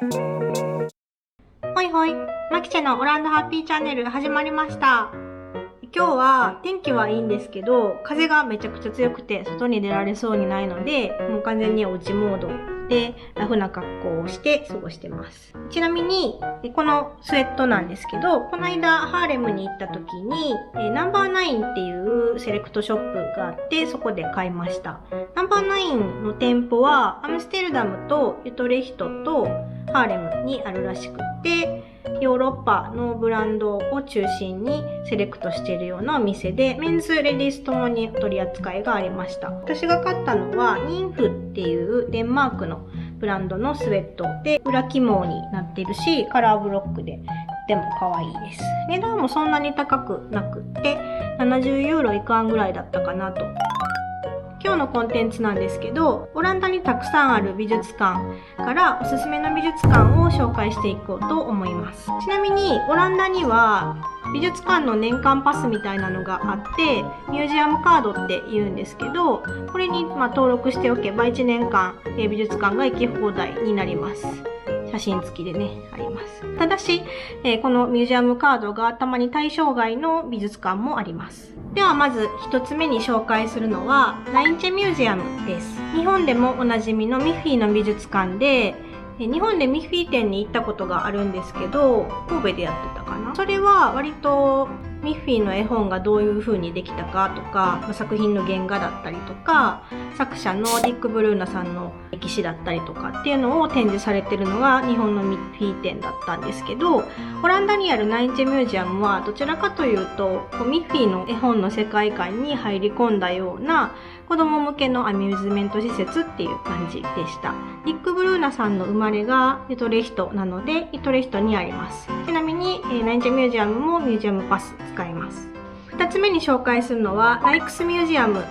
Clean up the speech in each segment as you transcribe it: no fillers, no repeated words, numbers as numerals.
ほいほい、マキチェのオランダハッピーチャンネル始まりました。今日は天気はいいんですけど、風がめちゃくちゃ強くて外に出られそうにないので、もう完全におうちモードでラフな格好をして過ごしてます。ちなみにこのスウェットなんですけど、この間ハーレムに行った時にナンバーナインっていうセレクトショップがあって、そこで買いました。ナンバーナインの店舗はアムステルダムとユトレヒトとハーレムにあるらしくって、ヨーロッパのブランドを中心にセレクトしているようなお店で、メンズレディースともに取り扱いがありました。私が買ったのはニンフっていうデンマークのブランドのスウェットで、裏起毛になっているし、カラーブロックでとても可愛いです。値段もそんなに高くなくって70ユーロいかんぐらいだったかなと。今日のコンテンツなんですけど、オランダにたくさんある美術館からおすすめの美術館を紹介していこうと思います。ちなみにオランダには美術館の年間パスみたいなのがあって、ミュージアムカードって言うんですけど、これに登録しておけば1年間美術館が行き放題になります。写真付きでね、あります。ただし、このミュージアムカードがたまに対象外の美術館もあります。ではまず一つ目に紹介するのはラインチェミュージアムです。日本でもおなじみのミッフィーの美術館で、日本でミッフィー展に行ったことがあるんですけど、神戸でやってたかな。それは割とミッフィーの絵本がどういう風にできたかとか、作品の原画だったりとか、作者のディック・ブルーナさんの歴史だったりとかっていうのを展示されてるのが日本のミッフィー展だったんですけど、オランダにあるナインチェミュージアムはどちらかというとミッフィーの絵本の世界観に入り込んだような子供向けのアミューズメント施設っていう感じでした。ディック・ブルーナさんの生まれがユトレヒトなので、ユトレヒトにあります。ちなみにナインチェミュージアムもミュージアムパス使います。2つ目に紹介するのはライクスミュージアム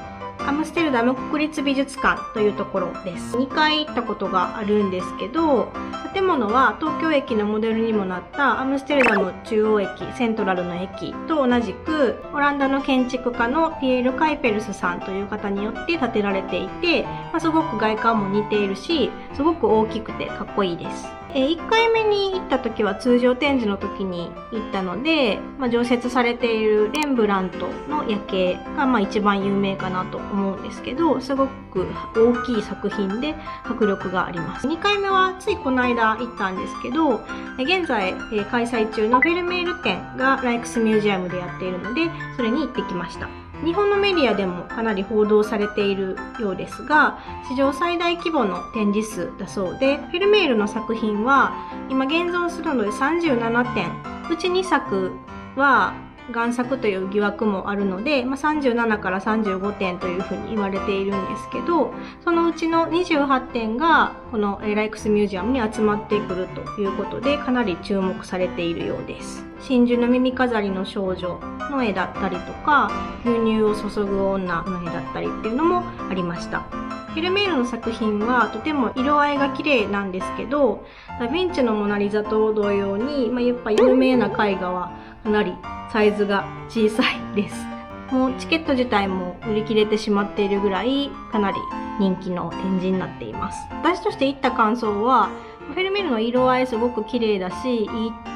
アムステルダム国立美術館というところです。2回行ったことがあるんですけど、建物は東京駅のモデルにもなったアムステルダム中央駅セントラルの駅と同じく、オランダの建築家のピエール・カイペルスさんという方によって建てられていて、すごく外観も似ているし、すごく大きくてかっこいいです。1回目に行った時は通常展示の時に行ったので、常設されているレンブラントの夜景が一番有名かなと思うんですけど、すごく大きい作品で迫力があります。2回目はついこの間行ったんですけど、現在開催中のフェルメール展がライクスミュージアムでやっているので、それに行ってきました。日本のメディアでもかなり報道されているようですが、史上最大規模の展示数だそうで、フェルメールの作品は今現存するので37点、うち2作は贋作という疑惑もあるので、37から35点というふうに言われているんですけど、そのうちの28点がこのライクスミュージアムに集まってくるということで、かなり注目されているようです。真珠の耳飾りの少女の絵だったりとか、牛乳を注ぐ女の絵だったりっていうのもありました。フェルメールの作品はとても色合いが綺麗なんですけど、ダ・ヴィンチのモナリザと同様に、やっぱ有名な絵画はかなりサイズが小さいです。もうチケット自体も売り切れてしまっているぐらいかなり人気の展示になっています。私として行った感想は、フェルメールの色合いすごく綺麗だし、いい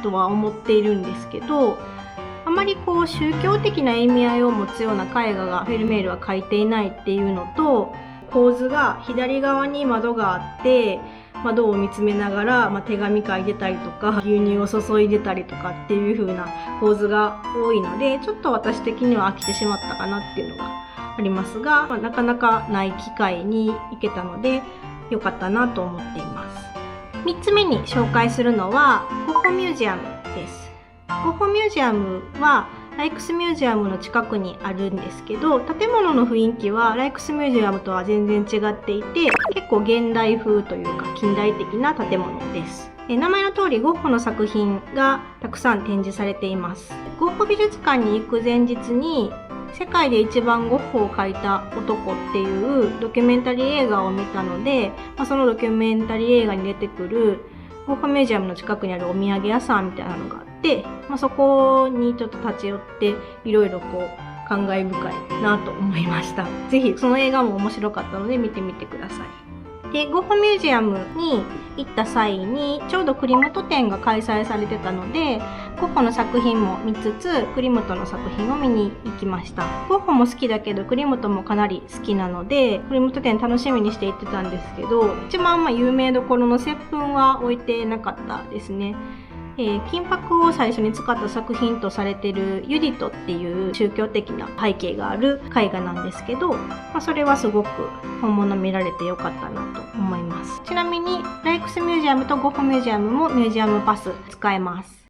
とは思っているんですけど、あまり宗教的な意味合いを持つような絵画がフェルメールは描いていないっていうのと、構図が左側に窓があって、窓を見つめながら、手紙書いてたりとか牛乳を注いでたりとかっていう風な構図が多いので、ちょっと私的には飽きてしまったかなっていうのがありますが、なかなかない機会に行けたので良かったなと思っています。3つ目に紹介するのはゴッホミュージアムです。ゴッホミュージアムはライクスミュージアムの近くにあるんですけど、建物の雰囲気はライクスミュージアムとは全然違っていて、結構現代風というか近代的な建物です。名前の通りゴッホの作品がたくさん展示されています。ゴッホ美術館に行く前日に世界で一番ゴッホを描いた男っていうドキュメンタリー映画を見たので、そのドキュメンタリー映画に出てくるゴッホミュージアムの近くにあるお土産屋さんみたいなのがあって、そこにちょっと立ち寄っていろいろ感慨深いなと思いました。ぜひその映画も面白かったので見てみてください。でゴッホミュージアムに行った際にちょうどクリムト展が開催されてたので、ゴッホの作品も見つつクリムトの作品を見に行きました。ゴッホも好きだけどクリムトもかなり好きなので、クリムト展楽しみにして行ってたんですけど、一番有名どころの接吻は置いてなかったですね。金箔を最初に使った作品とされているユディトっていう宗教的な背景がある絵画なんですけど、それはすごく本物見られてよかったなと思います。ちなみにライクスミュージアムとゴッホミュージアムもミュージアムパス使えます。